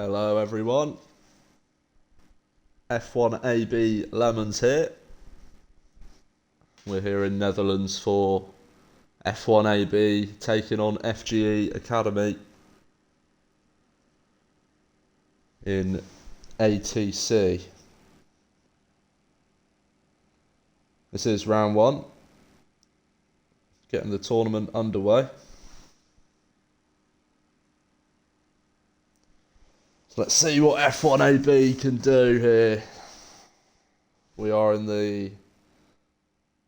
Hello everyone, F1AB Lemons here. We're here in Netherlands for F1AB taking on FGE Academy in ATC. This is round one, getting the tournament underway. So let's see what F1AB can do here. We are in the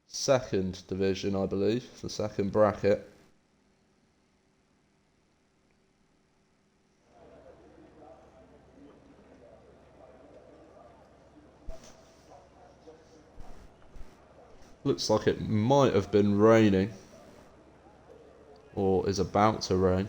second division, I believe, the second bracket. Looks like it might have been raining, or is about to rain.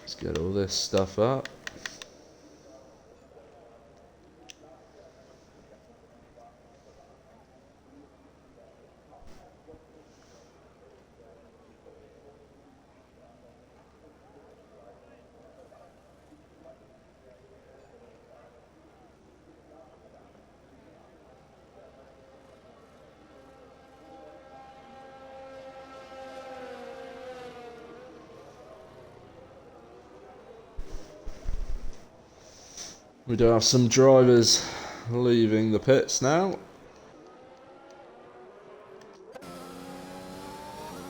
Let's get all this stuff up. We do have some drivers leaving the pits now.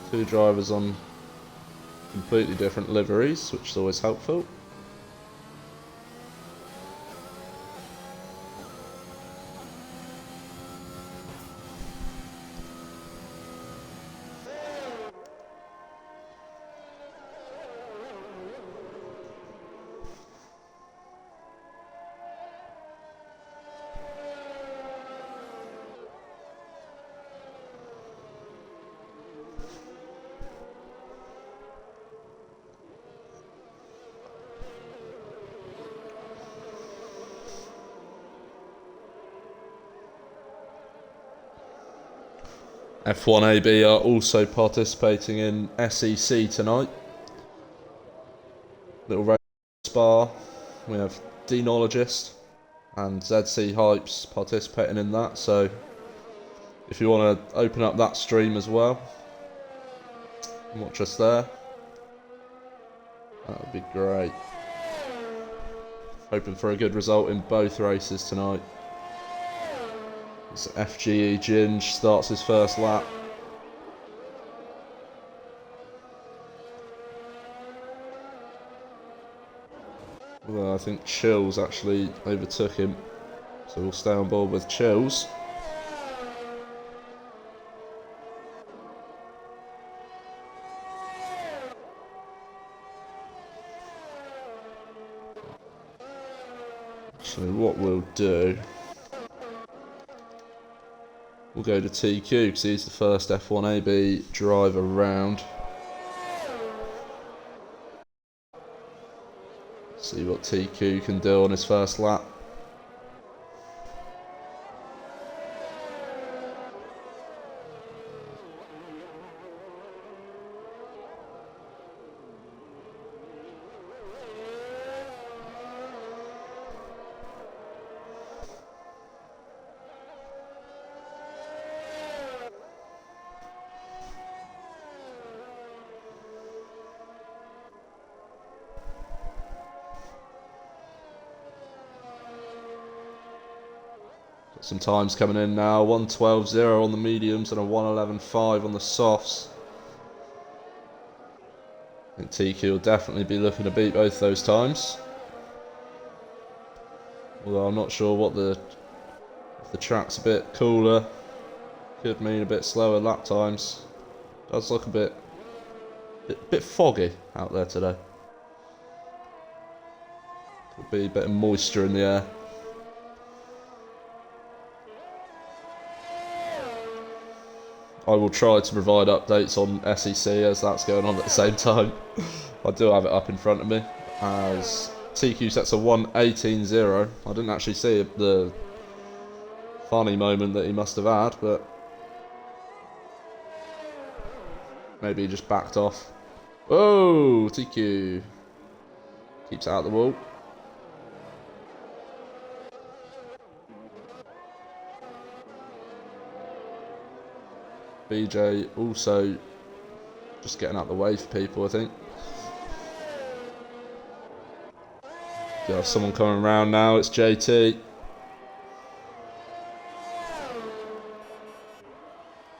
Two drivers on completely different liveries, which is always helpful. F1AB are also participating in SEC tonight. Little race bar. We have Denologist and ZC Hypes participating in that. So if you want to open up that stream as well, watch us there. That would be great. Hoping for a good result in both races tonight. So FGE Ginge starts his first lap. Well, I think Chills actually overtook him, so we'll stay on board with Chills. So what we'll do, we'll go to TQ because he's the first F1AB driver round. See what TQ can do on his first lap. Some times coming in now, 1:12.0 on the mediums and a 1:11.5 on the softs. I think TQ will definitely be looking to beat both those times. Although I'm not sure what if the track's a bit cooler, could mean a bit slower lap times. Does look a bit foggy out there today. Could be a bit of moisture in the air. I will try to provide updates on SEC as that's going on at the same time. I do have it up in front of me as TQ sets a 1:18.0. I didn't actually see the funny moment that he must have had, but maybe he just backed off. Oh, TQ. Keeps out the wall. BJ also just getting out the way for people, I think. Got someone coming around now. It's JT.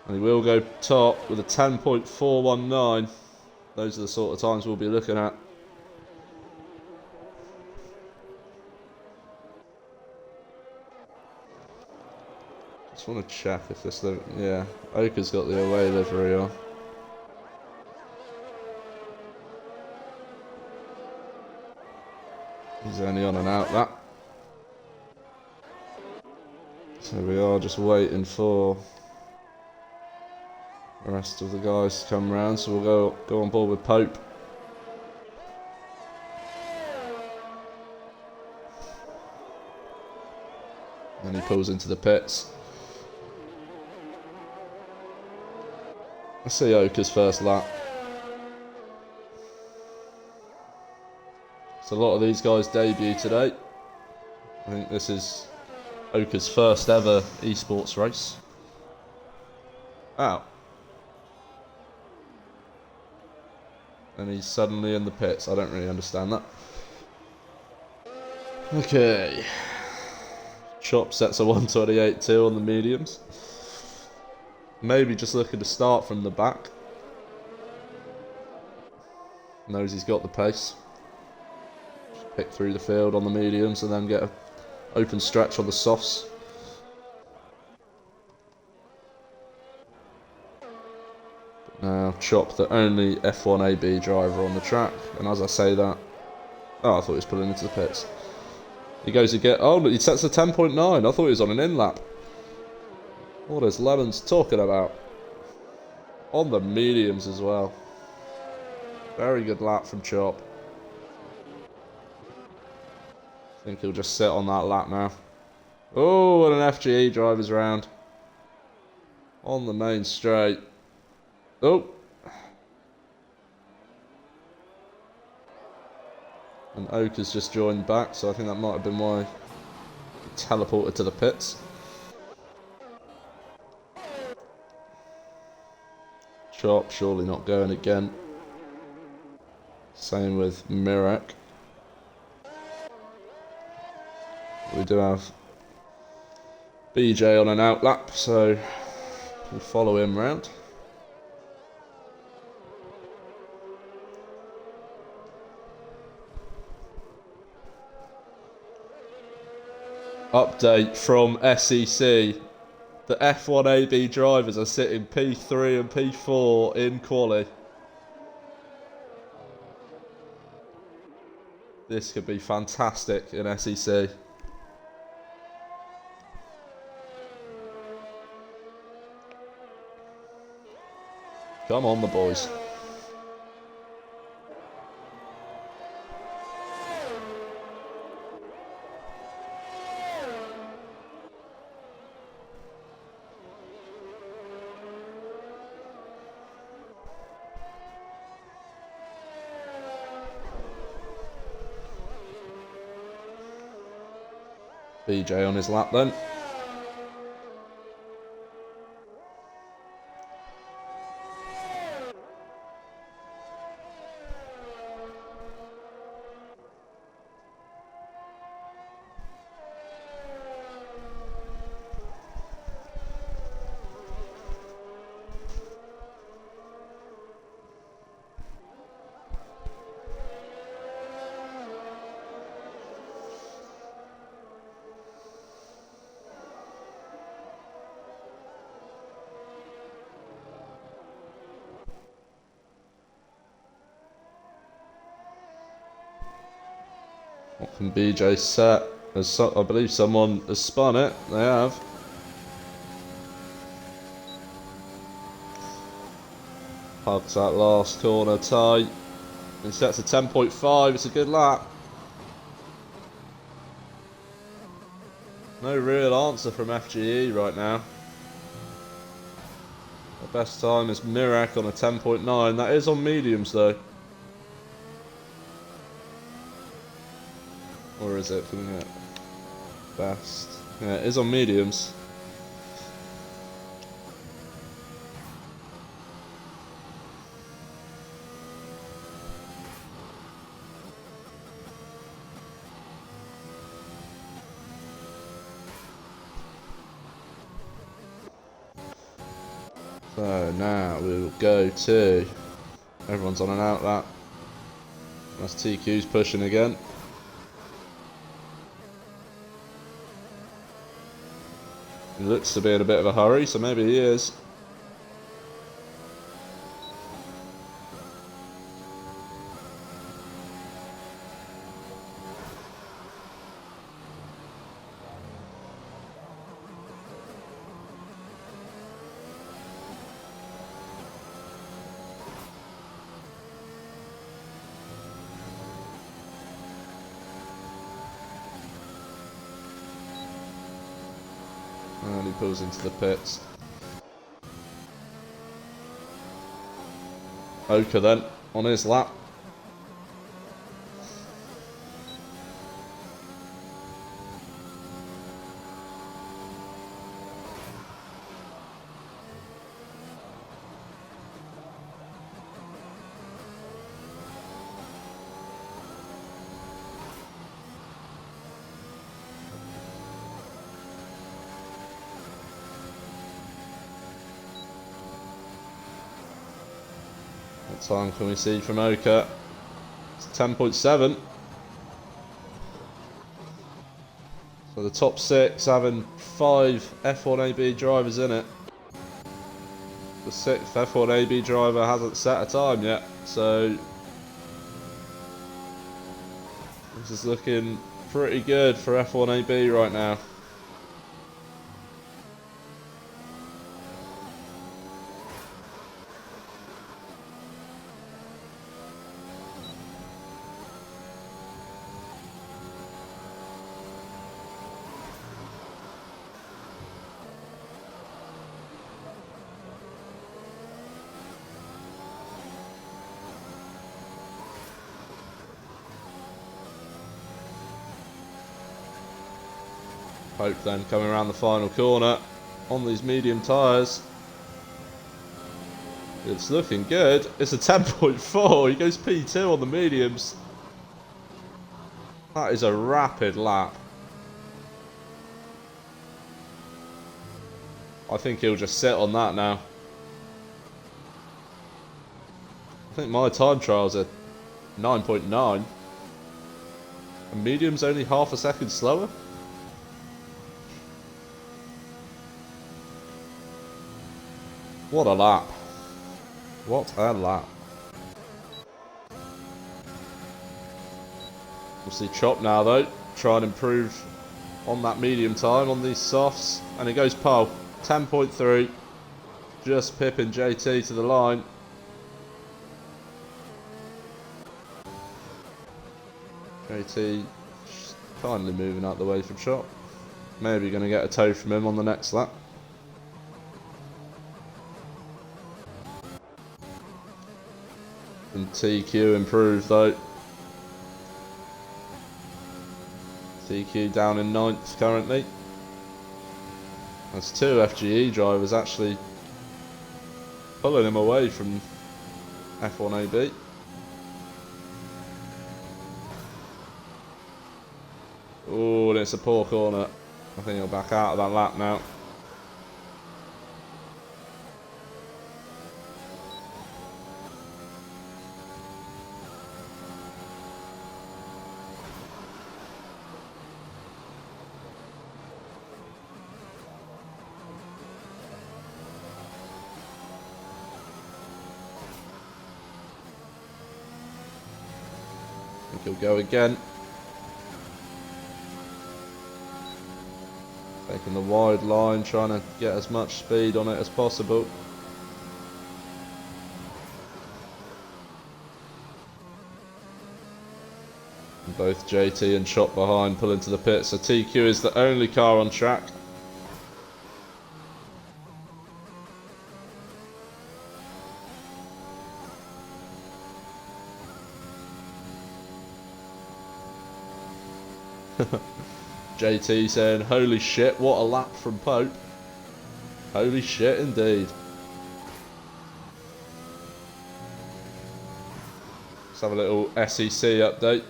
And he will go top with a 10.419. Those are the sort of times we'll be looking at. Just want to check if this... Yeah, Oka's got the away livery on. He's only on and out that. So we are just waiting for the rest of the guys to come round. So we'll go on board with Pope. And he pulls into the pits. Let's see Oka's first lap. So a lot of these guys debut today. I think this is Oka's first ever esports race. Ow. And he's suddenly in the pits. I don't really understand that. Okay. Chop sets a 128.2 on the mediums. Maybe just looking to start from the back. Knows he's got the pace. Pick through the field on the mediums and then get an open stretch on the softs. But now Chop, the only F1ABEEZ driver on the track, and as I say that, oh, I thought he was pulling into the pits. He goes again. Oh, he sets a 10.9. I thought he was on an in lap. What is Lennon's talking about? On the mediums as well. Very good lap from Chop. I think he'll just sit on that lap now. Oh, and an FGE driver's round. On the main straight. Oh. And Oka's just joined back, so I think that might have been why he teleported to the pits. Chop, surely not going again. Same with Mirek. We do have BJ on an out lap, so we'll follow him round. Update from SEC. The F1ABEEZ drivers are sitting P3 and P4 in quali. This could be fantastic in SEC. Come on, the boys. BJ on his lap then. What can BJ set? I believe someone has spun it. They have. Hugs that last corner tight. He sets a 10.5. It's a good lap. No real answer from FGE right now. The best time is Mirek on a 10.9. That is on mediums though. Or is it filling it best? Yeah, it is on mediums. So now we will go to, everyone's on and out that. That's TQ's pushing again. He looks to be in a bit of a hurry, so maybe he is. And he pulls into the pits. Oka then, on his lap. What time can we see from Oka? It's 10.7. So the top 6 having 5 F1ABEEZ drivers in it. The 6th F1ABEEZ driver hasn't set a time yet, so this is looking pretty good for F1ABEEZ right now. Hope then coming around the final corner on these medium tyres. It's looking good. It's a 10.4. He goes P2 on the mediums. That is a rapid lap. I think he'll just sit on that now. I think my time trials are 9.9. And medium's only half a second slower. What a lap. What a lap. We'll see Chop now though. Try and improve on that medium time on these softs. And it goes pole. 10.3. Just pipping JT to the line. JT kindly moving out the way from Chop. Maybe going to get a toe from him on the next lap. And TQ improved though. TQ down in 9th currently. That's 2 FGE drivers actually pulling him away from F1ABEEZ. Oh, and it's a poor corner. I think he'll back out of that lap now. I think he'll go again. Taking the wide line, trying to get as much speed on it as possible. And both JT and Chop behind pull into the pit, so TQ is the only car on track. JT saying, holy shit, what a lap from Pope. Holy shit indeed. Let's have a little SEC update.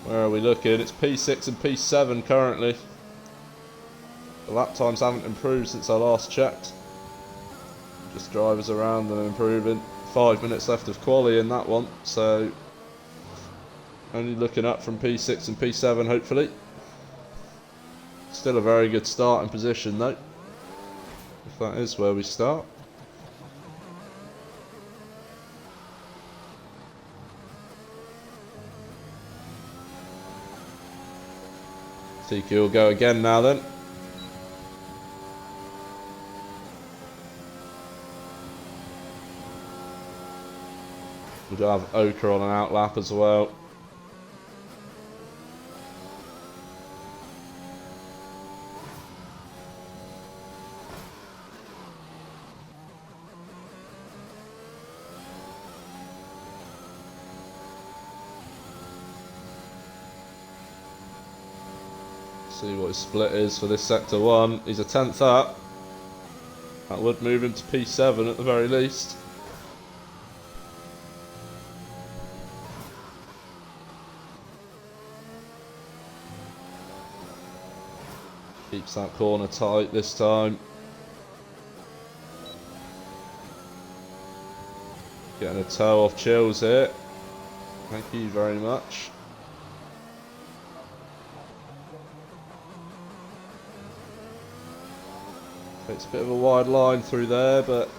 Where are we looking? It's P6 and P7 currently. The lap times haven't improved since I last checked. Just drivers around and improving. 5 minutes left of quali in that one, so only looking up from P6 and P7 hopefully. Still a very good starting position though, if that is where we start. TQ will go again now then. We do have Oka on an outlap as well. See what his split is for this sector 1. He's a 10th up. That would move him to P7 at the very least. Keeps that corner tight this time. Getting a toe off Chills here. Thank you very much. It's a bit of a wide line through there, but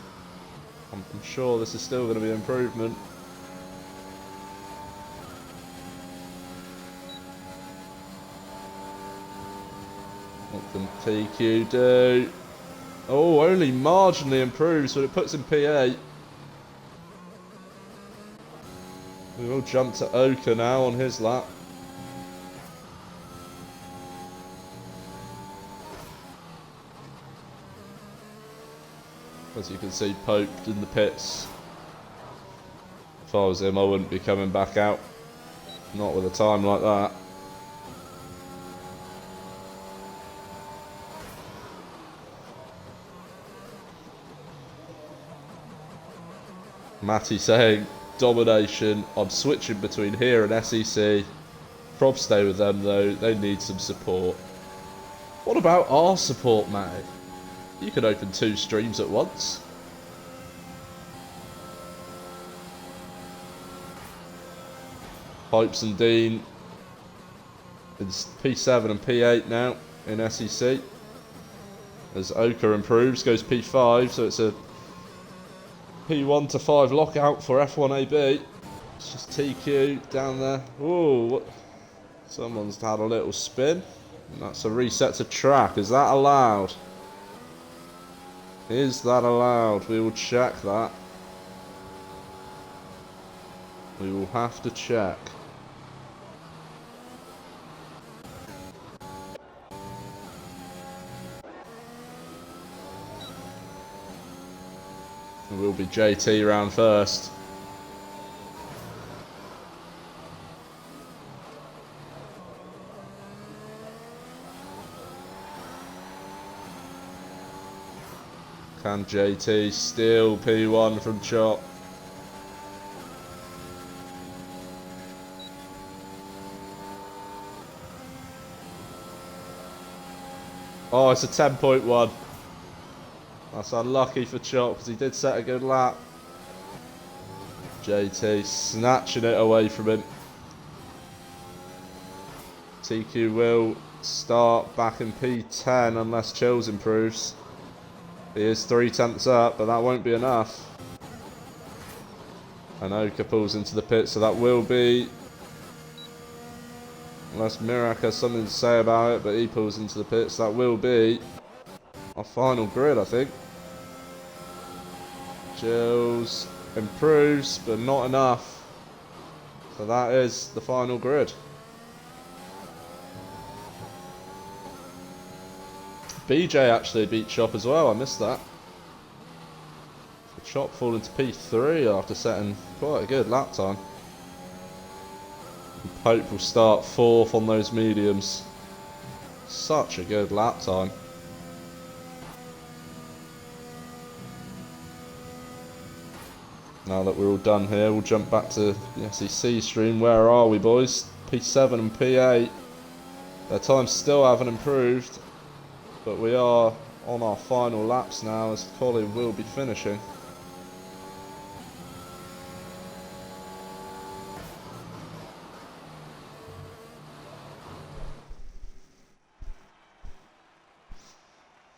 I'm sure this is still going to be an improvement. What can TQ do? Oh, only marginally improves, but it puts him P8. We will jump to Oka now on his lap. As you can see, Pope in the pits. If I was him, I wouldn't be coming back out. Not with a time like that. Matty saying, domination. I'm switching between here and SEC. Prob stay with them though, they need some support. What about our support, Matty? You can open 2 streams at once. Pipes and Dean. It's P7 and P8 now in SEC. As Oka improves, goes P5, so it's a P1 to 5 lockout for F1AB. It's just TQ down there. Ooh, someone's had a little spin. And that's a reset to track. Is that allowed? Is that allowed? We will check that. We will have to check. It will be JT round first. Can JT steal P1 from Chop? Oh, it's a 10.1. That's unlucky for Chop because he did set a good lap. JT snatching it away from him. TQ will start back in P10 unless Chills improves. He is 3/10 up, but that won't be enough. And Oka pulls into the pit, so that will be... Unless Mirak has something to say about it, but he pulls into the pit, so that will be our final grid, I think. Chills improves, but not enough. So that is the final grid. BJ actually beat Chop as well, I missed that. So Chop falling to P3 after setting quite a good lap time. Pope will start 4th on those mediums. Such a good lap time. Now that we're all done here, we'll jump back to the SEC stream. Where are we, boys? P7 and P8. Their times still haven't improved, but we are on our final laps now as Colin will be finishing.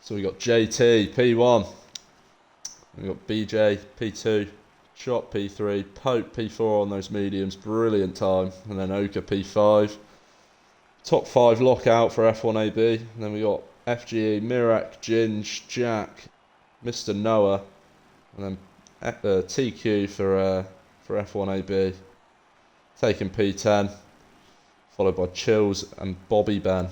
So we got JT, P1. We got BJ, P2. Chop, P3. Pope, P4 on those mediums. Brilliant time. And then Oka, P5. Top 5 lockout for F1AB. And then we got FGE, Mirak, Ginge, Jack, Mr. Noah. And then TQ for F1AB. Taking P10. Followed by Chills and Bobby Ben.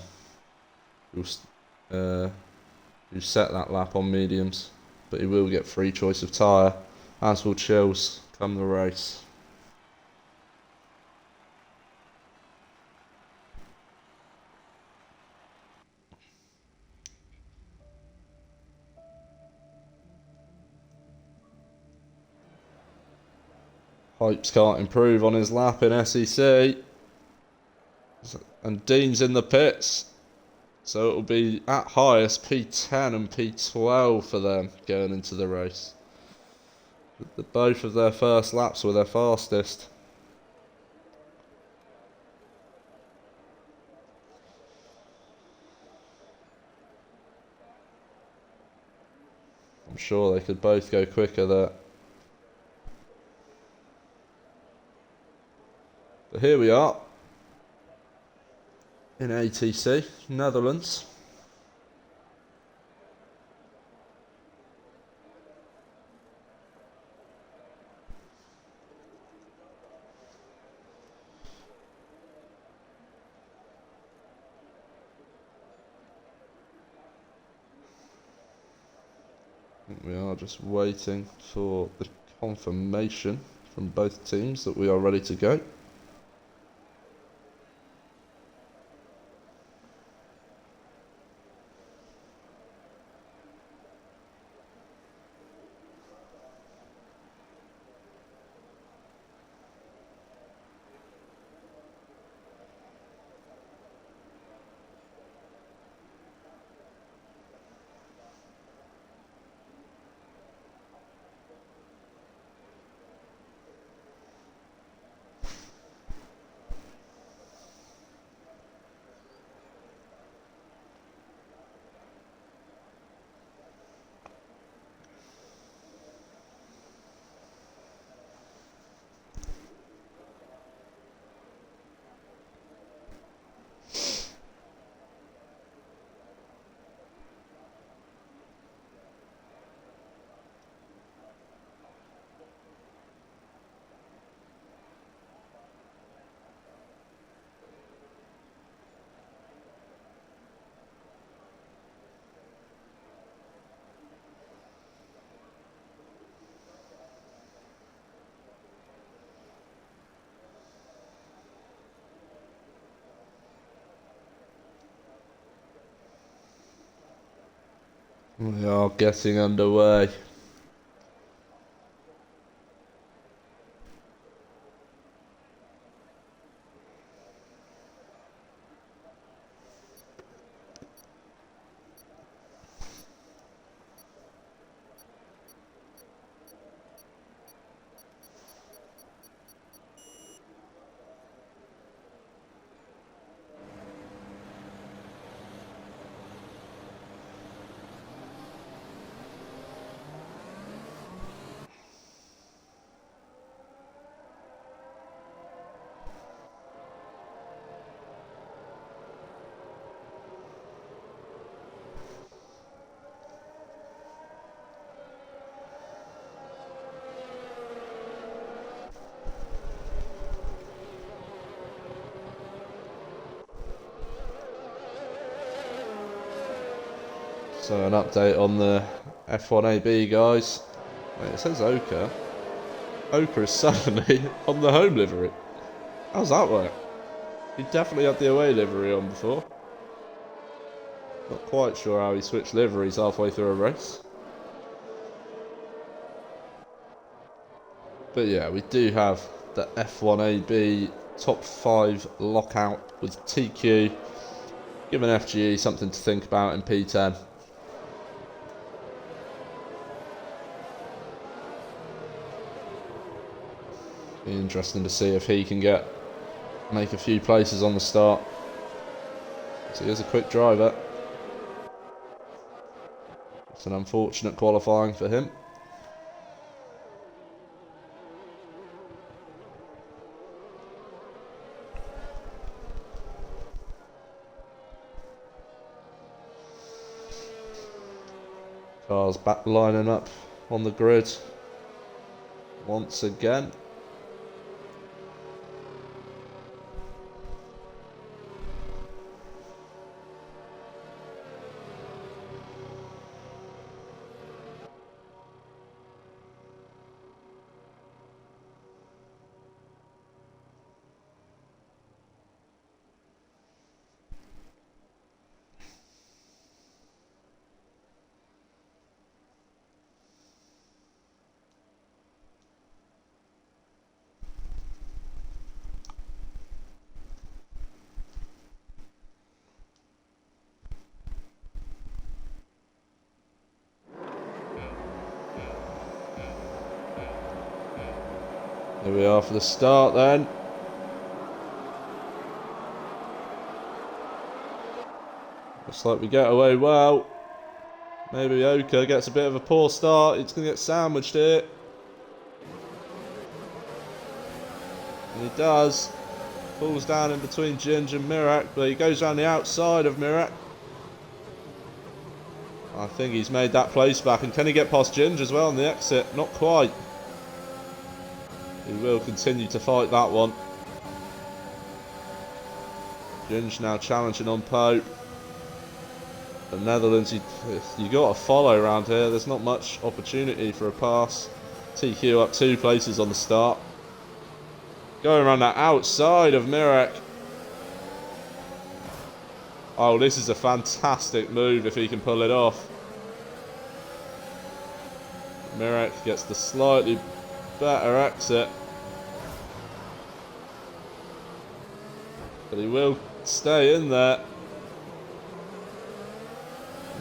Who set that lap on mediums, but he will get free choice of tyre, as will Chills come the race. Hypes can't improve on his lap in SEC, and Dean's in the pits. So it'll be at highest P10 and P12 for them going into the race. Both of their first laps were their fastest. I'm sure they could both go quicker there. But here we are. In ATC, Netherlands. We are just waiting for the confirmation from both teams that we are ready to go. We are getting underway. So an update on the F1AB guys. Wait, it says Oka. Oka is suddenly on the home livery. How's that work? He definitely had the away livery on before. Not quite sure how he switched liveries halfway through a race. But yeah, we do have the F1AB top 5 lockout with TQ, giving FGE something to think about in P10. Be interesting to see if he can make a few places on the start. So he is a quick driver. It's an unfortunate qualifying for him. Cars back lining up on the grid once again. Here we are for the start then. Looks like we get away well. Maybe Oka gets a bit of a poor start. He's going to get sandwiched here. And he does. Falls down in between Ginge and Mirak, but he goes around the outside of Mirak. I think he's made that place back. And can he get past Ginge as well on the exit? Not quite. He will continue to fight that one. Ginge now challenging on Pope. The Netherlands, you got to follow around here. There's not much opportunity for a pass. TQ up 2 places on the start. Going around that outside of Mirak. Oh, this is a fantastic move if he can pull it off. Mirak gets the slightly better exit. But he will stay in there.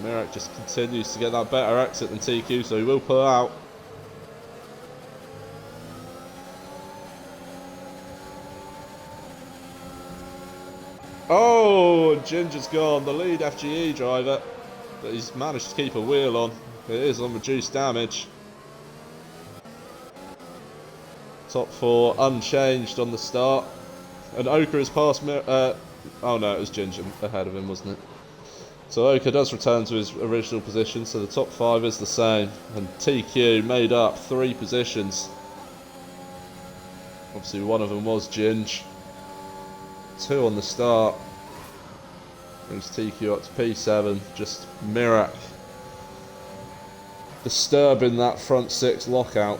Mirak just continues to get that better exit than TQ, so he will pull out. Oh, Ginger's gone, the lead FGE driver. But he's managed to keep a wheel on. It is on reduced damage. Top 4 unchanged on the start. And Oka has passed oh no, it was Ginger ahead of him, wasn't it? So Oka does return to his original position, so the top 5 is the same. And TQ made up 3 positions. Obviously one of them was Ginge. 2 on the start. Brings TQ up to P7. Just Mirak disturbing that front 6 lockout.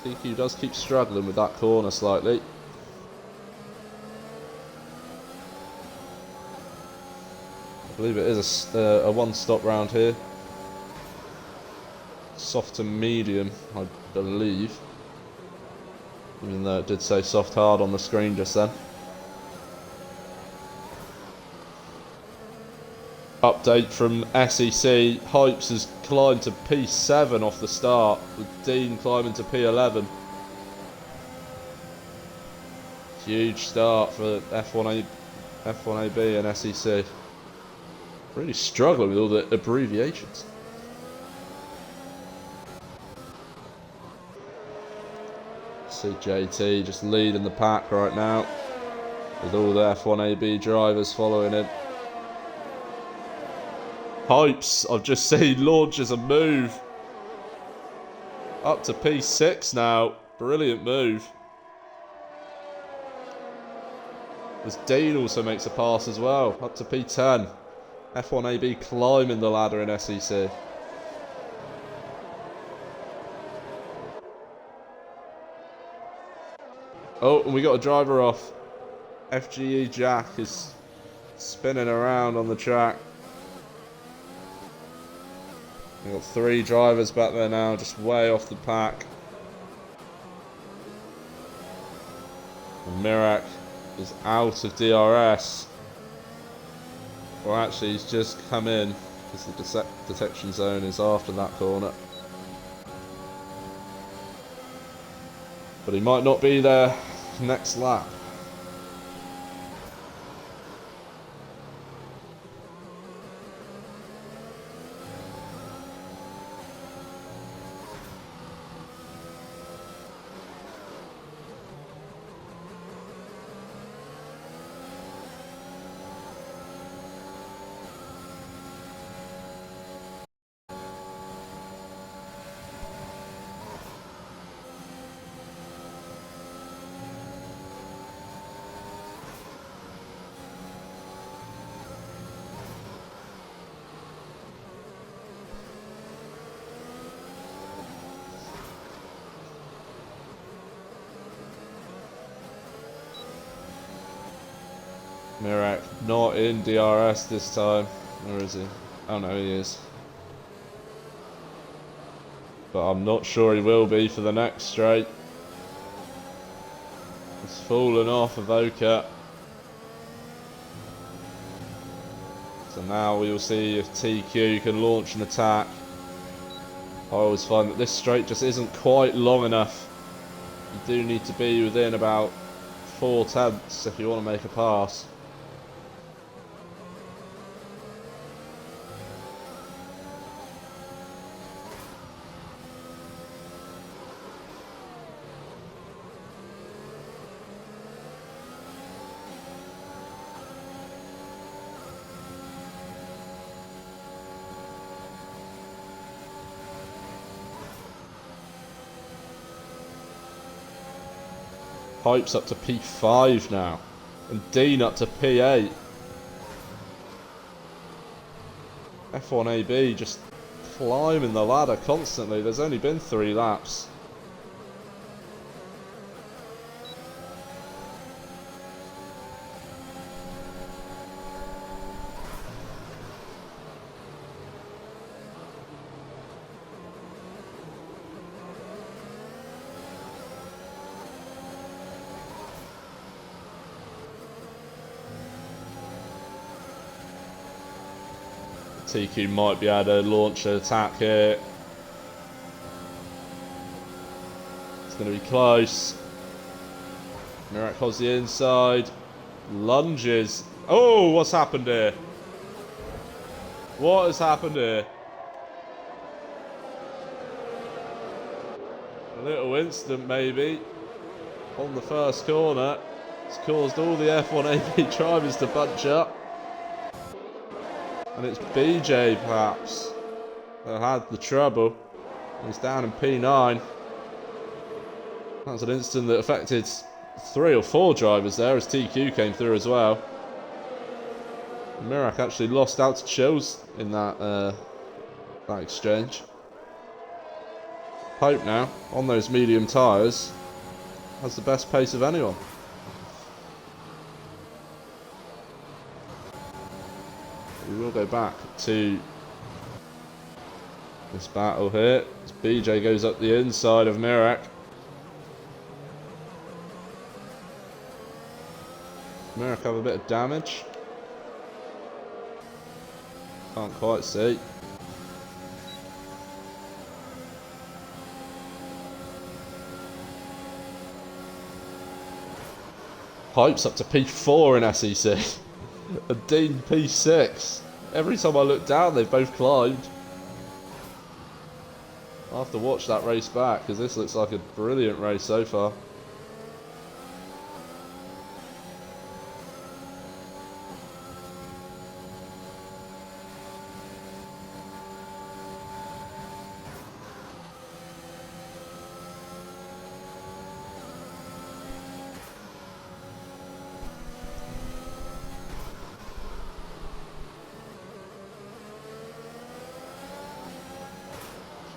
TQ does keep struggling with that corner slightly. I believe it is a one-stop round here. Soft to medium, I believe. Even though it did say soft hard on the screen just then. Update from SEC. Hypes has climbed to P7 off the start, with Dean climbing to P11. Huge start for F1AB and SEC. Really struggling with all the abbreviations. See JT just leading the pack right now, with all the F1AB drivers following him. Hypes, I've just seen, launches a move. Up to P6 now. Brilliant move. As Dean also makes a pass as well. Up to P10. F1AB climbing the ladder in SEC. Oh, and we got a driver off. FGE Jack is spinning around on the track. We've got 3 drivers back there now, just way off the pack. And Mirak is out of DRS. Or actually, he's just come in because the detection zone is after that corner. But he might not be there next lap. Mirak not in DRS this time. Where is he? Oh no, he is. But I'm not sure he will be for the next straight. He's fallen off of Oka. So now we will see if TQ can launch an attack. I always find that this straight just isn't quite long enough. You do need to be within about 4/10 if you want to make a pass. Pipes up to P5 now. And Dean up to P8. F1ABEEZ just climbing the ladder constantly. There's only been 3 laps. TQ might be able to launch an attack here. It's going to be close. Mirak holds the inside. Lunges. Oh, what's happened here? What has happened here? A little incident maybe on the first corner. It's caused all the F1ABEEZ drivers to bunch up. And it's BJ perhaps that had the trouble. He's down in P9. That's an incident that affected 3 or 4 drivers there as TQ came through as well. Mirak actually lost out to Chills in that exchange. Pope now on those medium tyres has the best pace of anyone. We will go back to this battle here as BJ goes up the inside of Mirak. Mirak have a bit of damage. Can't quite see. Pipes up to P4 in SEC. And Dean P6. Every time I look down, they've both climbed. I'll have to watch that race back because this looks like a brilliant race so far.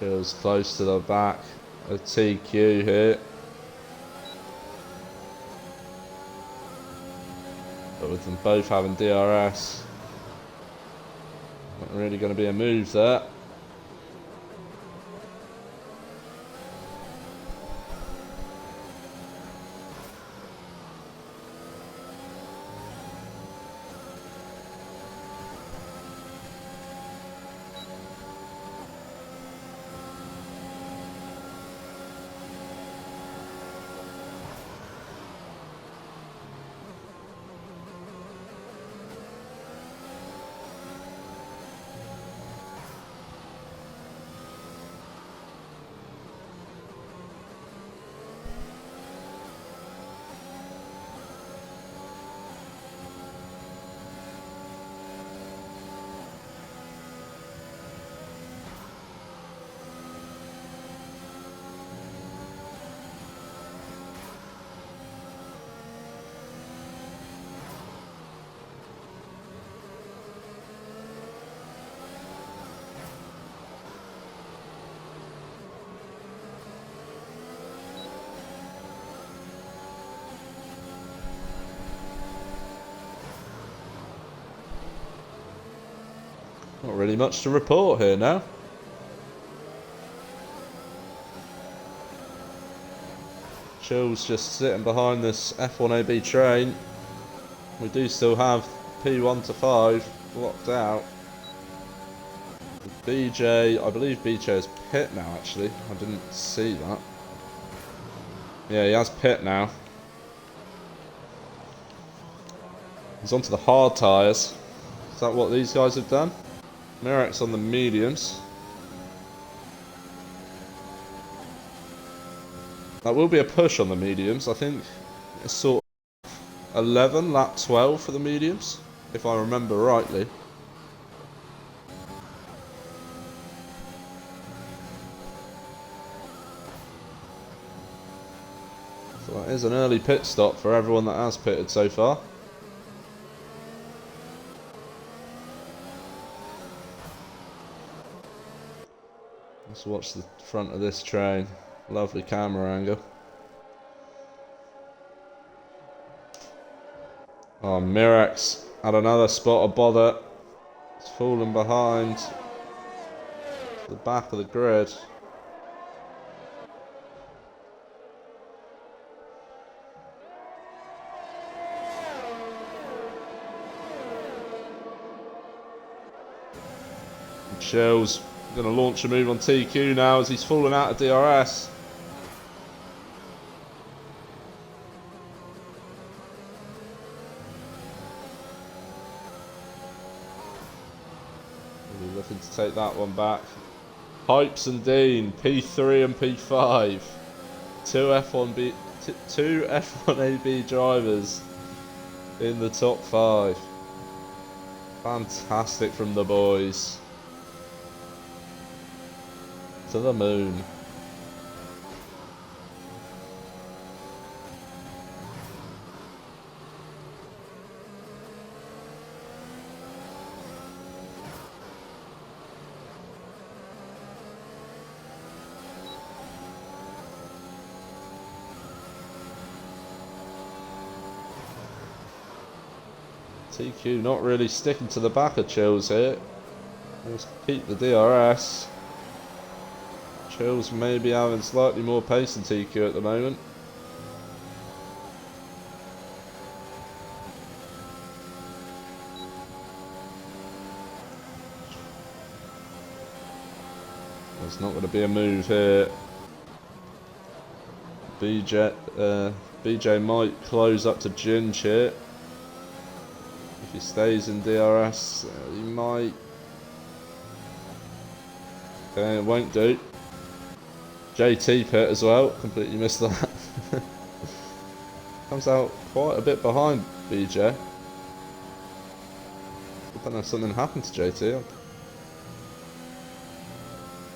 Feels close to the back of TQ here. but with them both having DRS, not really going to be a move there. Not really much to report here now. Chill's just sitting behind this F1AB train. We do still have P1 to 5 locked out. BJ, I believe BJ is pit now actually. I didn't see that. Yeah, he has pit now. He's onto the hard tyres. Is that what these guys have done? Mirek's on the mediums. That will be a push on the mediums. I think it's sort of 11, lap 12 for the mediums, if I remember rightly. So that is an early pit stop for everyone that has pitted so far. Let's watch the front of this train. Lovely camera angle. Oh, Mirek's had another spot of bother. It's fallen behind the back of the grid. Chill's going to launch a move on TQ now as he's fallen out of DRS. Really looking to take that one back. Pipes and Dean, P3 and P5. Two F1AB drivers in the top 5. Fantastic from the boys. To the moon. TQ not really sticking to the back of Chills here. Let's keep the DRS. Chills maybe having slightly more pace than TQ at the moment. There's not going to be a move here. BJ might close up to Ginge here. If he stays in DRS, he might. Okay, it won't do. JT pit as well, completely missed that. Comes out quite a bit behind BJ. I don't know if something happened to JT.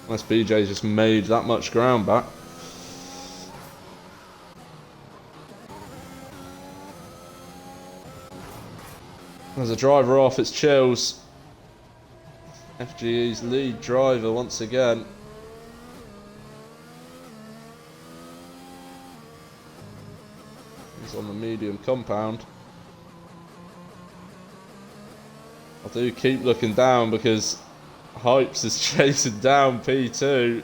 Unless BJ just made that much ground back. There's a driver off, it's Chills. FGE's lead driver once again. He's on the medium compound. I do keep looking down because Hypes is chasing down P2.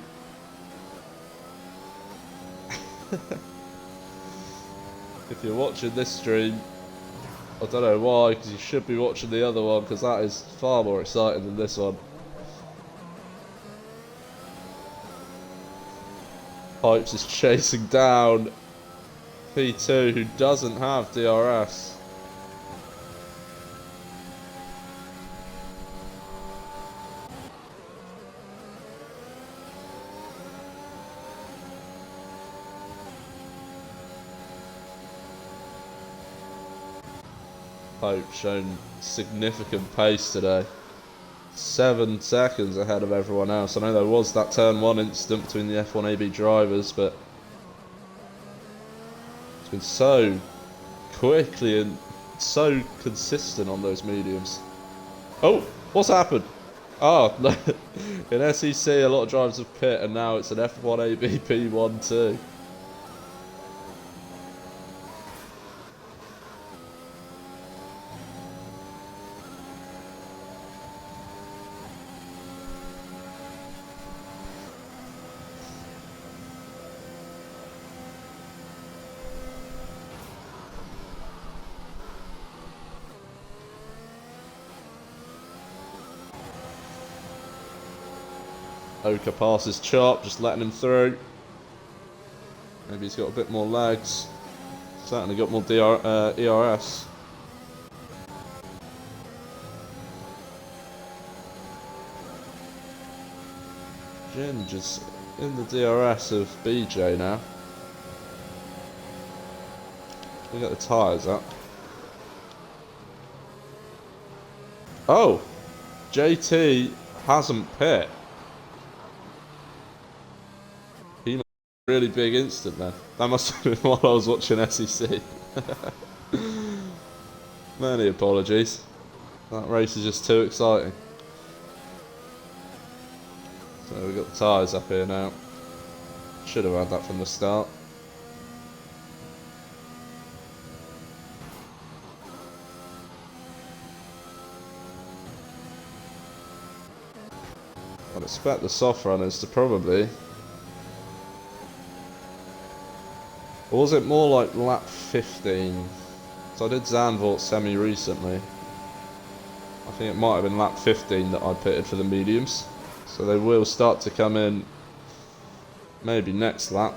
If you're watching this stream, I don't know why, because you should be watching the other one, because that is far more exciting than this one. Hypes is chasing down P2, who doesn't have DRS. Hope shown significant pace today. 7 seconds ahead of everyone else. I know there was that turn 1 incident between the F1AB drivers, but it's been so quickly and so consistent on those mediums. Oh, what's happened? Oh, no. In SEC a lot of drivers have pit, and now it's an F1AB P1-2. Oka passes Chop, just letting him through. Maybe he's got a bit more legs. Certainly got more ERS. Ginger's in the DRS of BJ now. We got the tyres up. Oh! JT hasn't pit. He made a really big instant there. That must have been while I was watching SEC. Many apologies. That race is just too exciting. So we've got the tyres up here now. Should have had that from the start. I'd expect the soft runners to probably... Or was it more like lap 15? So I did Zandvoort semi recently. I think it might have been lap 15 that I pitted for the mediums. So they will start to come in maybe next lap.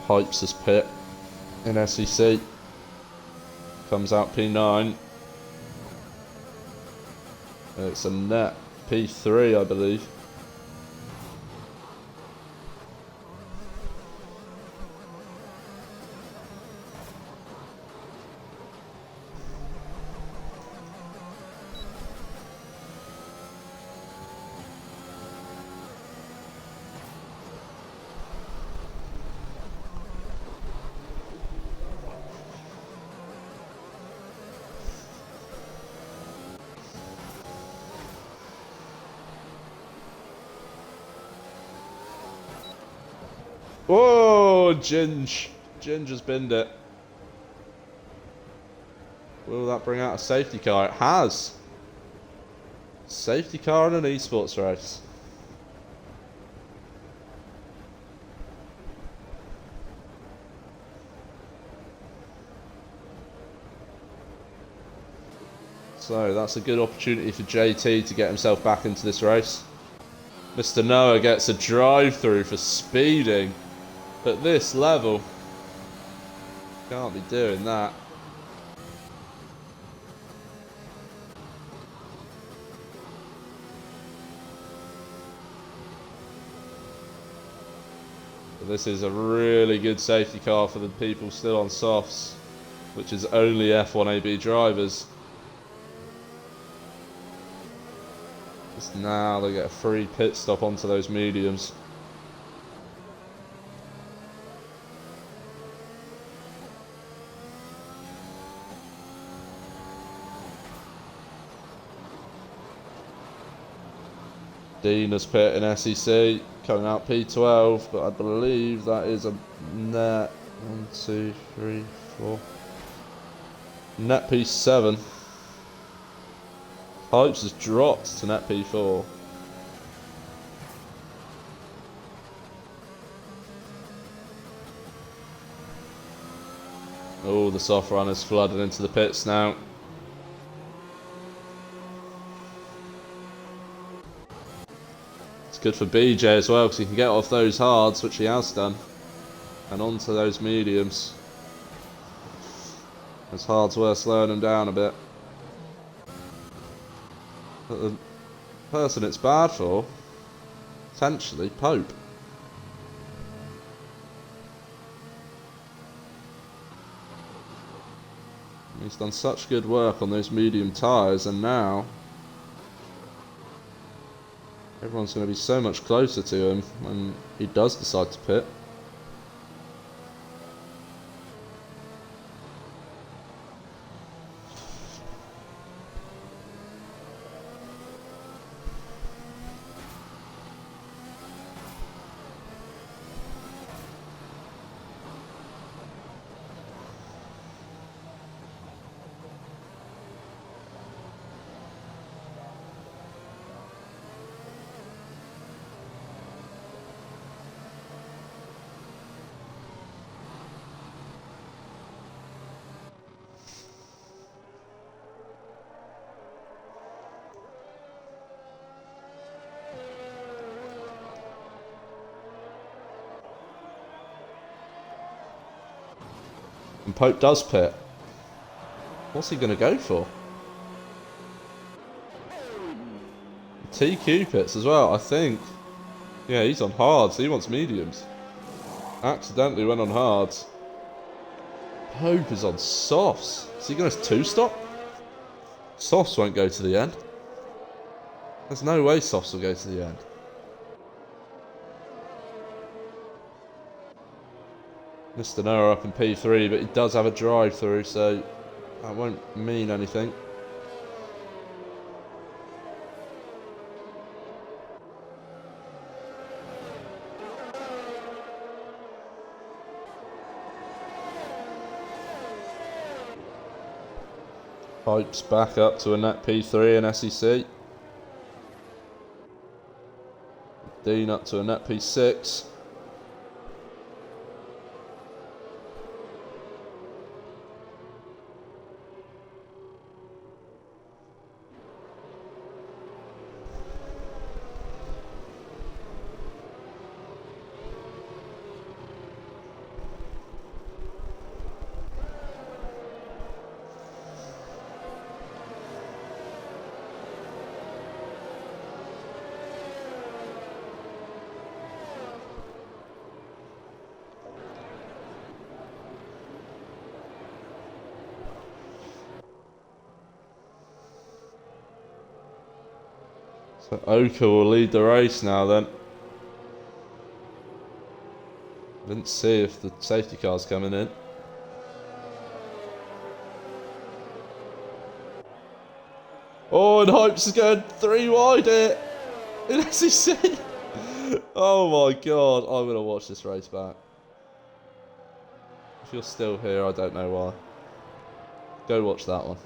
Hypes his pit in SEC. Comes out P9. It's a net P3, I believe. Whoa, Ginger's binned it. Will that bring out a safety car? It has. Safety car in an esports race. So that's a good opportunity for JT to get himself back into this race. Mr. Noah gets a drive-through for speeding at this level. Can't be doing that. But this is a really good safety car for the people still on softs, which is only F1AB drivers. Just now they get a free pit stop onto those mediums. Dina's pit in SEC, coming out P12, but I believe that is a net 1, 2, 3, 4. Net P7. Hopes has dropped to net P4. Oh, the soft runners flooded into the pits now. It's good for BJ as well, because he can get off those hards, which he has done, and onto those mediums. Those hards were slowing him down a bit. But the person it's bad for, potentially, Pope. He's done such good work on those medium tyres, and now everyone's going to be so much closer to him when he does decide to pit. And Pope does pit. What's he going to go for? TQ pits as well, I think. Yeah, he's on hards. He wants mediums. Accidentally went on hards. Pope is on softs. Is he going to two-stop? Softs won't go to the end. There's no way softs will go to the end. Mr. Noah up in P3, but he does have a drive-through, so that won't mean anything. Pipes back up to a net P3 in SEC. Dean up to a net P6. So Oka will lead the race now then. Didn't see if the safety car's coming in. Oh, and Hopes is going 3 wide here in SEC. Oh my god, I'm going to watch this race back. If you're still here, I don't know why. Go watch that one.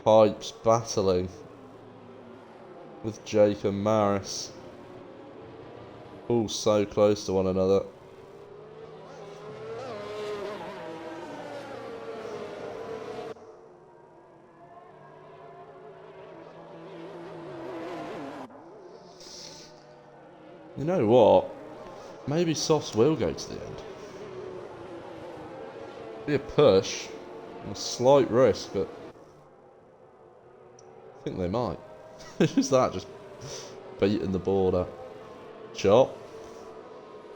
Pipes battling with Jake and Maris. All so close to one another. You know what? Maybe softs will go to the end. Be a push, a slight risk, but I think they might. Who's that? Just beating the board up. Chop.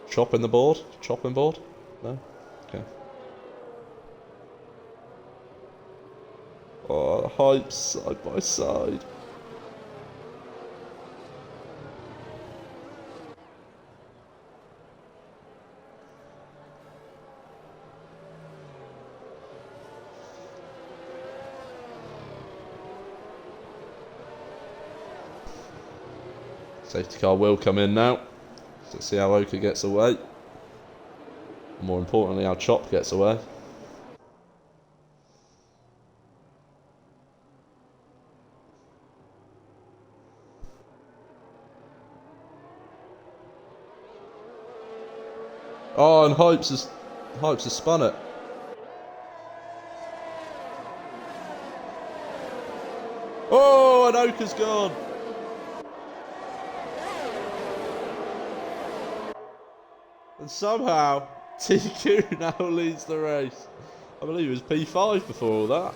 Chopping the board? Chopping board? No? Okay. Oh, hype side by side. Safety car will come in now. Let's see how Oka gets away. More importantly, how Chop gets away. Oh, and Hypes has spun it. Oh, and Oka's gone. And somehow, TQ now leads the race. I believe it was P5 before all that.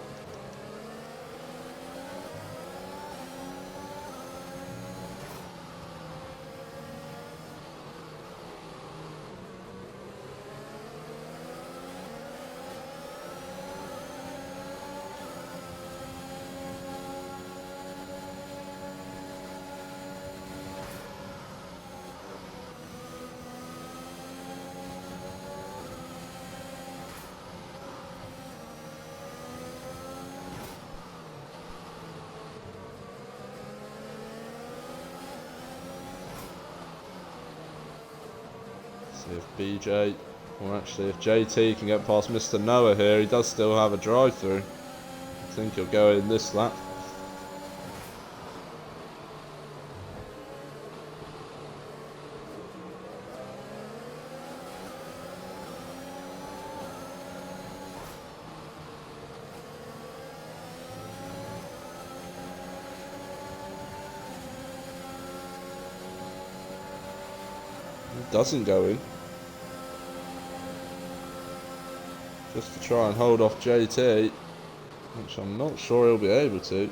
See if BJ, or actually if JT can get past Mr. Noah here. He does still have a drive-through. I think he'll go in this lap. He doesn't go in. Just to try and hold off JT, which I'm not sure he'll be able to.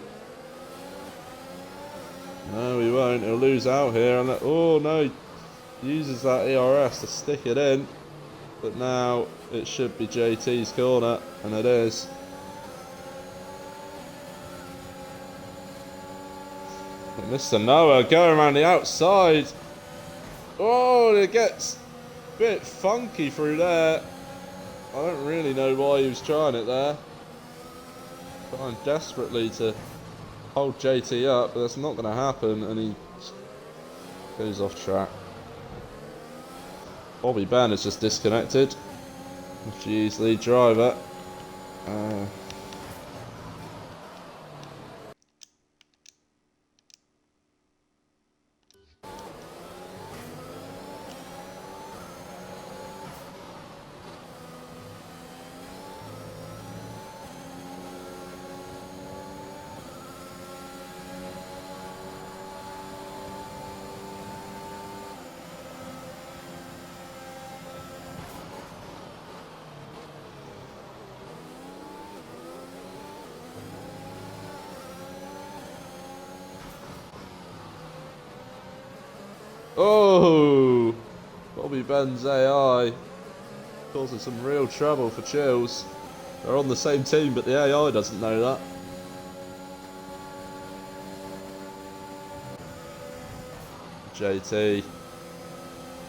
No, he won't. He'll lose out here. And oh no, he uses that ERS to stick it in. But now it should be JT's corner, and it is. But Mr. Noah going around the outside. Oh, it gets a bit funky through there. I don't really know why he was trying it there. Trying desperately to hold JT up, but that's not going to happen, and he goes off track. Bobby Ben is just disconnected. FGE's lead driver. Oh, Bobby Ben's AI causing some real trouble for Chills. They're on the same team, but the AI doesn't know that. JT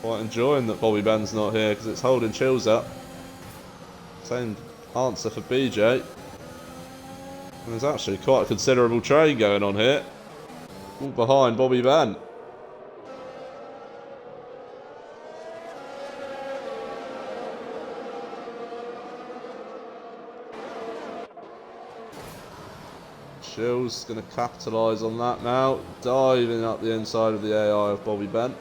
quite enjoying that Bobby Ben's not here because it's holding Chills up. Same answer for BJ. And there's actually quite a considerable train going on here. All behind Bobby Ben. Chills going to capitalise on that now, diving up the inside of the AI of Bobby Ben.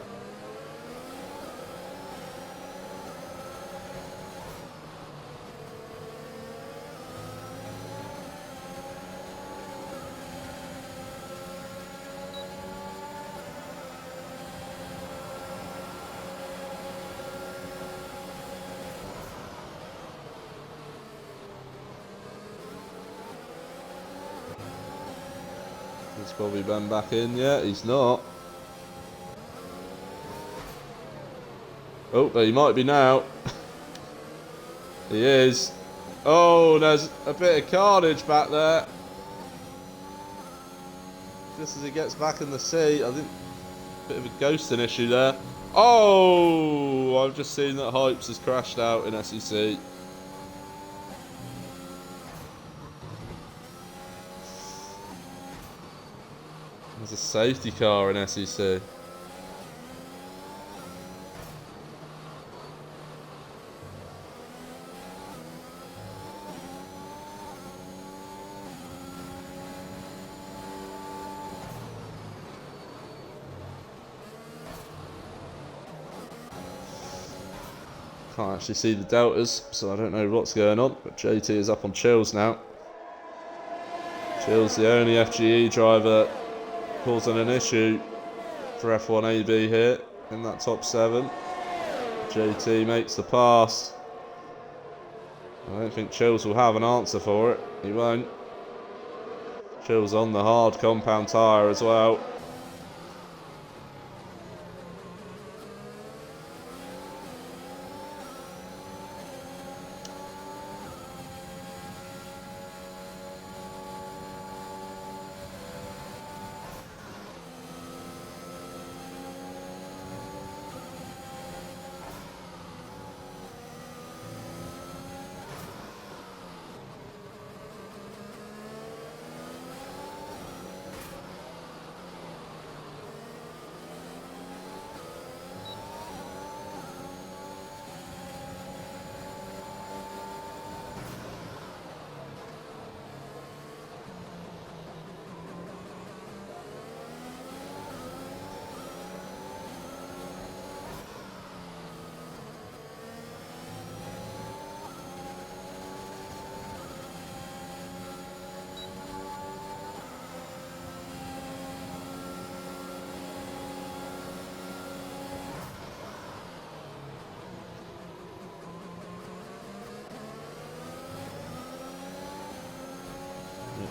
Is Bobby Ben back in yet? He's not. Oh, he might be now. He is. Oh, there's a bit of carnage back there. Just as he gets back in the seat, I think a bit of a ghosting issue there. Oh, I've just seen that Hypes has crashed out in SEC. There's a safety car in SEC. Can't actually see the deltas, so I don't know what's going on. But JT is up on Chills now. Chills, the only FGE driver causing an issue for F1AB here in that top 7. JT makes the pass. I don't think Chills will have an answer for it. He won't. Chills on the hard compound tyre as well.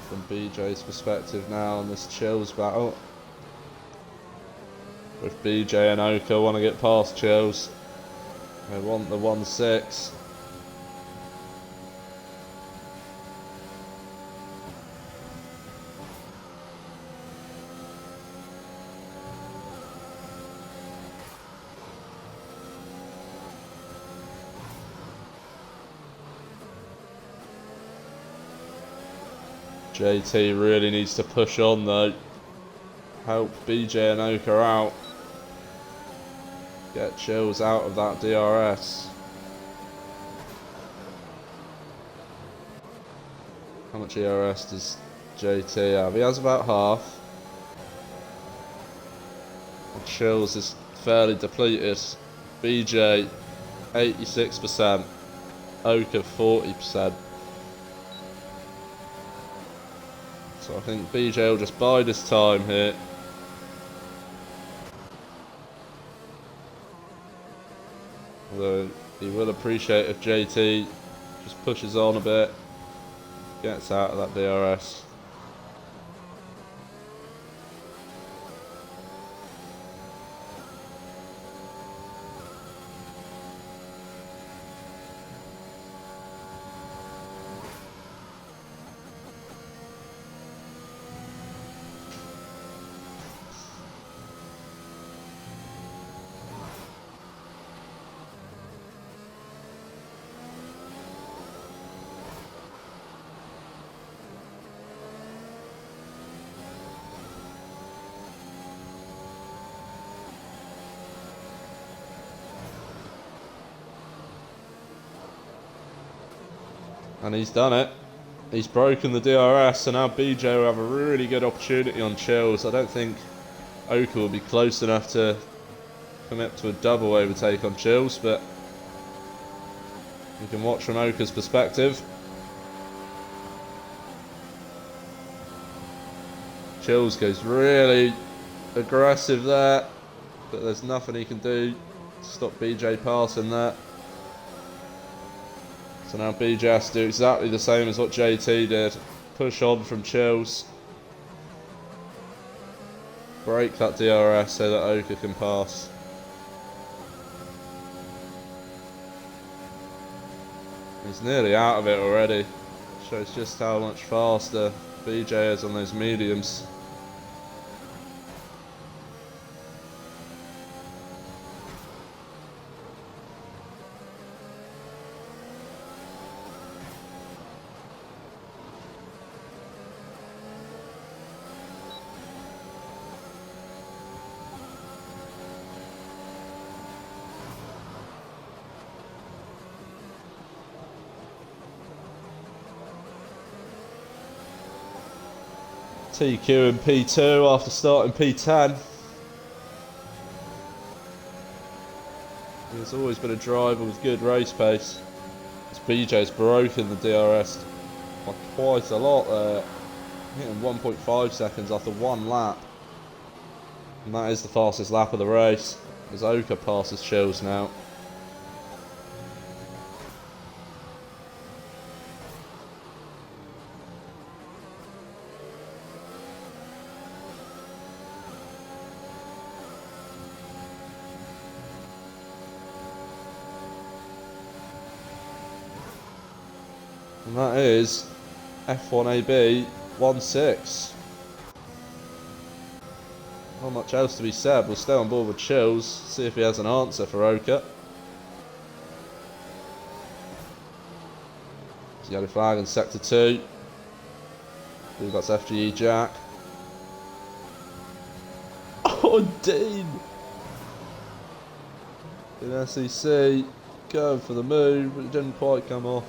From BJ's perspective now on this Chills battle. With BJ and Oka want to get past Chills. They want the 1-6. JT really needs to push on though. Help BJ and Oka out. Get Chills out of that DRS. How much ERS does JT have? He has about half. And Chills is fairly depleted. BJ 86%. Oka 40%. So I think BJ will just bide his time here. Although he will appreciate if JT just pushes on a bit, gets out of that DRS. And he's done it. He's broken the DRS, so now BJ will have a really good opportunity on Chills. I don't think Oka will be close enough to commit to a double overtake on Chills, but you can watch from Oka's perspective. Chills goes really aggressive there, but there's nothing he can do to stop BJ passing that. So now BJ has to do exactly the same as what JT did. Push on from Chills. Break that DRS so that Oka can pass. He's nearly out of it already. Shows just how much faster BJ is on those mediums. TQ in P2 after starting P10. He's always been a driver with good race pace. This BJ's broken the DRS by quite a lot there. Hitting 1.5 seconds after one lap. And that is the fastest lap of the race. As Oka passes Chills now. And that is F1AB 1-6. Not much else to be said. We'll stay on board with Chills, see if he has an answer for Oka. Yellow flag in sector 2. I believe that's FGE Jack. Oh, Dean! In SEC, going for the move, but it didn't quite come off.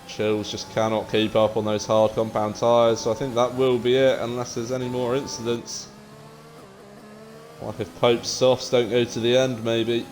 Chills just cannot keep up on those hard compound tyres, so I think that will be it unless there's any more incidents. Like if Pope's softs don't go to the end, maybe.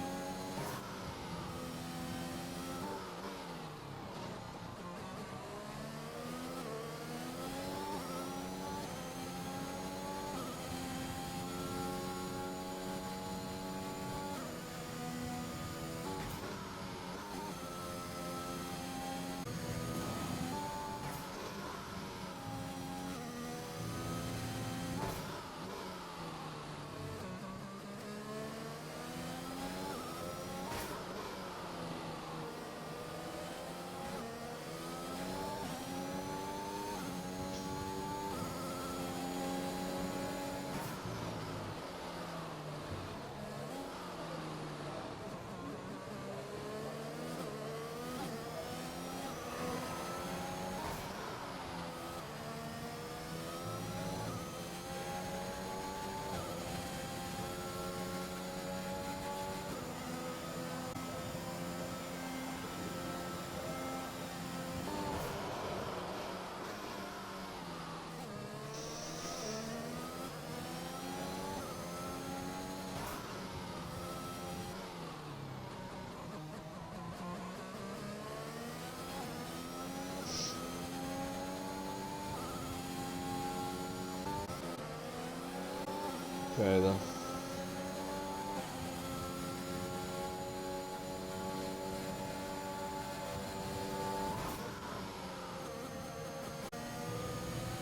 Okay then.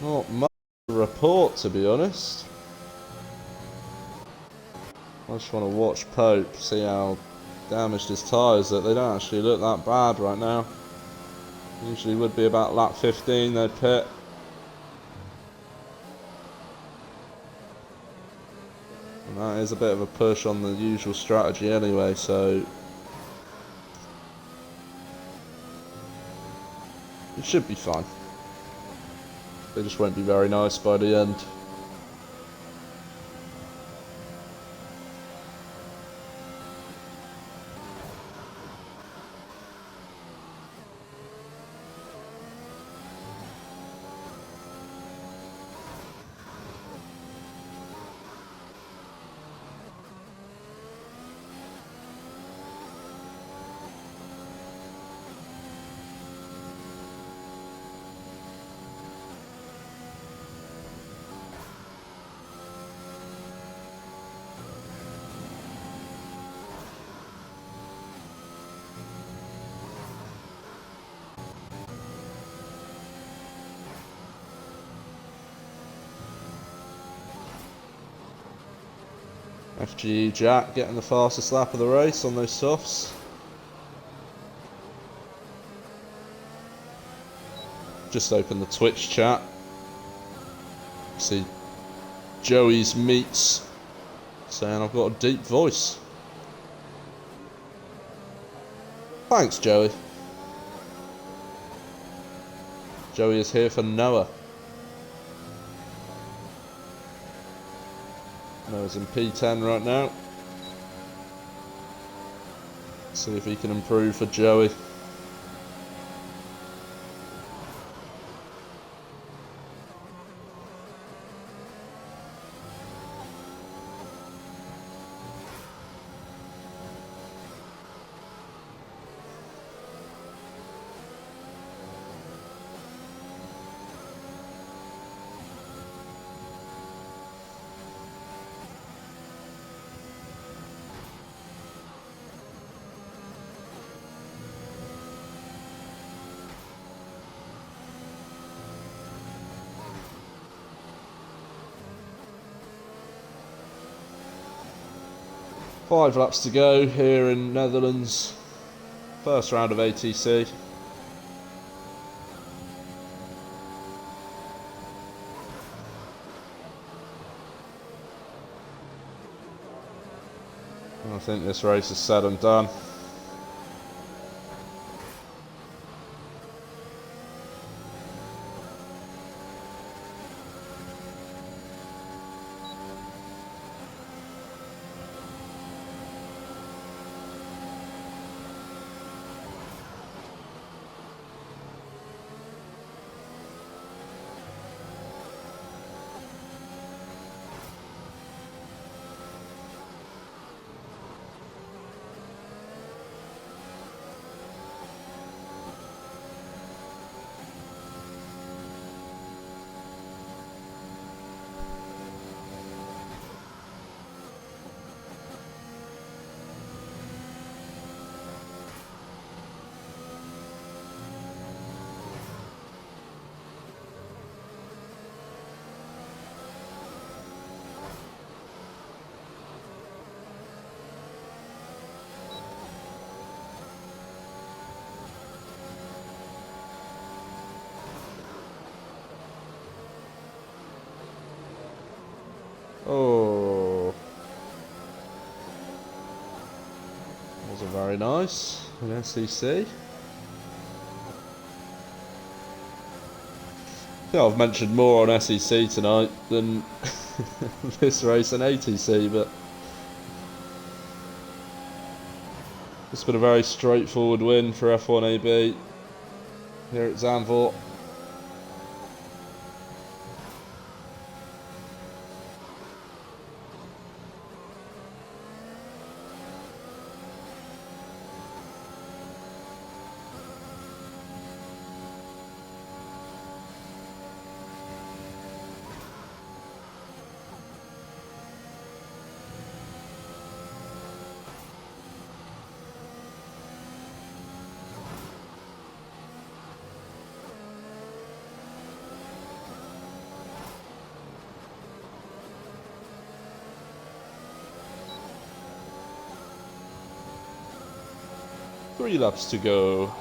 Not much to report, to be honest. I just want to watch Pope, see how damaged his tyres are. They don't actually look that bad right now. Usually would be about lap 15 they'd pit. And that is a bit of a push on the usual strategy anyway, so it should be fine. They just won't be very nice by the end. FGE Jack getting the fastest lap of the race on those softs. Just opened the Twitch chat. See Joey's Meats saying I've got a deep voice. Thanks, Joey. Joey is here for Noah. Noah's in P10 right now. See if he can improve for Joey. 5 laps to go here in Netherlands. First round of ATC. I think this race is said and done. Oh, wasn't very nice in SEC. Yeah, I've mentioned more on SEC tonight than this race and ATC, but it's been a very straightforward win for F1AB here at Zandvoort. Three laps to go.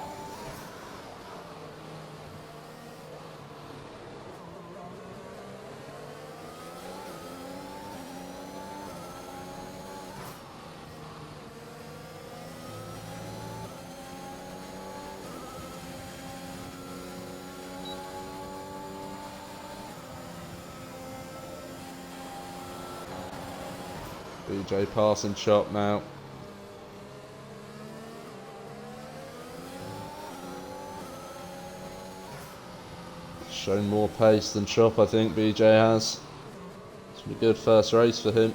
BJ passing shot now. Shown more pace than Chop, I think BJ has. It's been a good first race for him.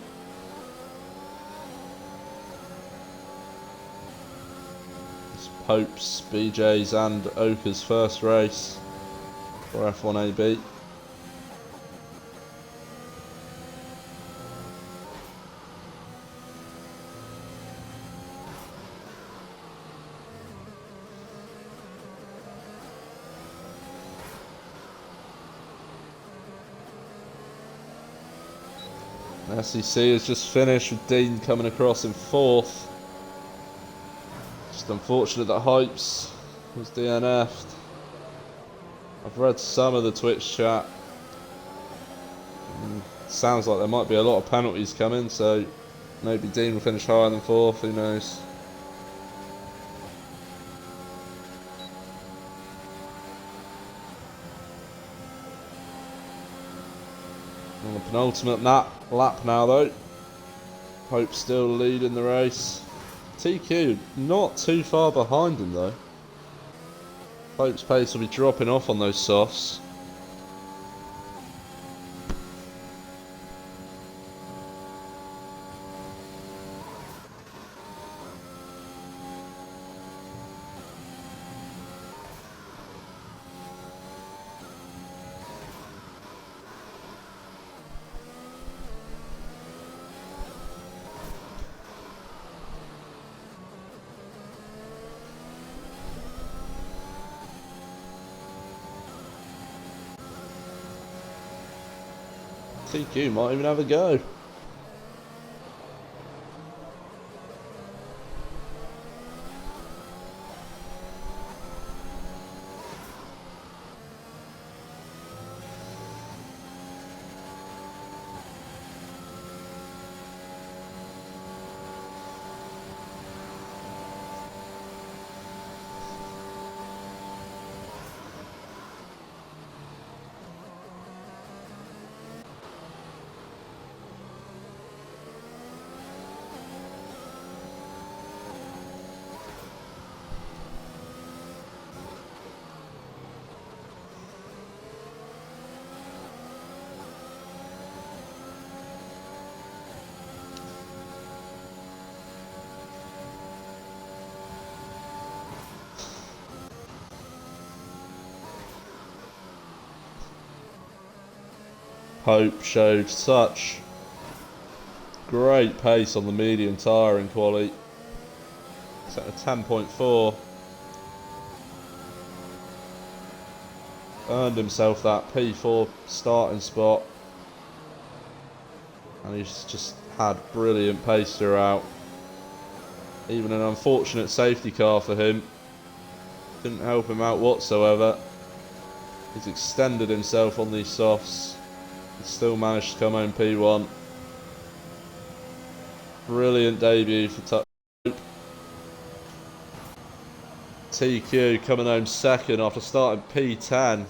It's Pope's, BJ's and Oka's first race for F1AB. SEC has just finished with Dean coming across in 4th. Just unfortunate that Hypes was DNF'd. I've read some of the Twitch chat. Sounds like there might be a lot of penalties coming, so maybe Dean will finish higher than 4th, who knows. On the penultimate lap now though. Hope still leading the race. TQ not too far behind him though. Hope's pace will be dropping off on those softs. TQ might even have a go. Pope showed such great pace on the medium tyre in quali. Set a 10.4. Earned himself that P4 starting spot. And he's just had brilliant pace throughout. Even an unfortunate safety car for him didn't help him out whatsoever. He's extended himself on these softs. He still managed to come home P1. Brilliant debut for Pope. TQ coming home second after starting P10.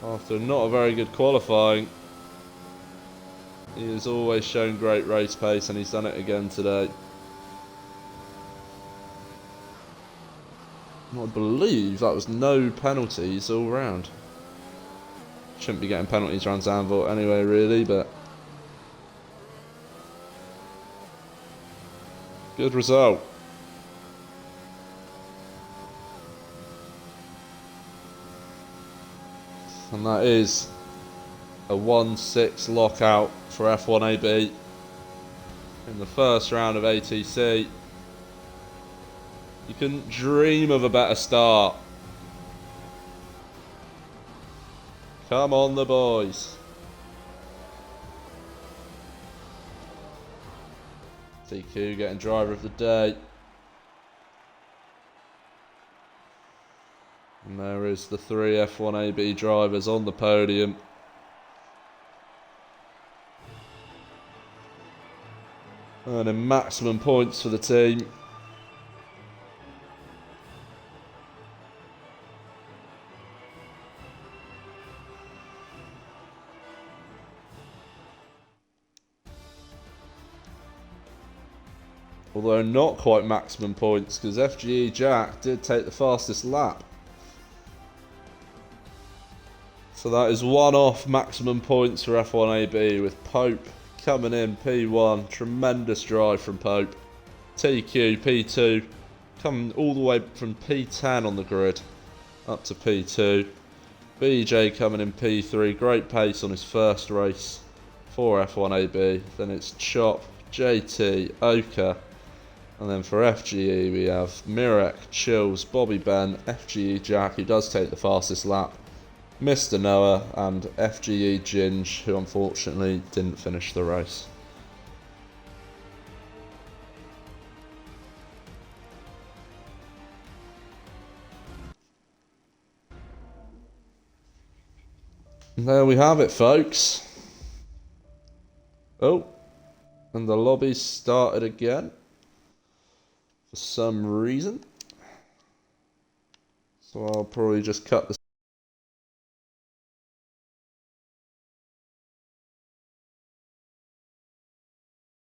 After not a very good qualifying. He has always shown great race pace and he's done it again today. I believe that was no penalties all round. Shouldn't be getting penalties around Zandvoort anyway, really, but good result. And that is a 1-6 lockout for F1AB in the first round of ATC. You couldn't dream of a better start. Come on, the boys. TQ getting driver of the day. And there is the 3 F1AB drivers on the podium. Earning maximum points for the team. Although not quite maximum points, because FGE Jack did take the fastest lap. So that is one off maximum points for F1AB, with Pope coming in P1. Tremendous drive from Pope. TQ P2, coming all the way from P10 on the grid up to P2. BJ coming in P3, great pace on his first race for F1AB. Then it's Chop, JT, Oka. And then for FGE we have Mirek, Chills, Bobby Ben, FGE Jack, who does take the fastest lap, Mr. Noah, and FGE Ginge, who unfortunately didn't finish the race. And there we have it, folks. Oh, and the lobby started again for some reason. So I'll probably just cut the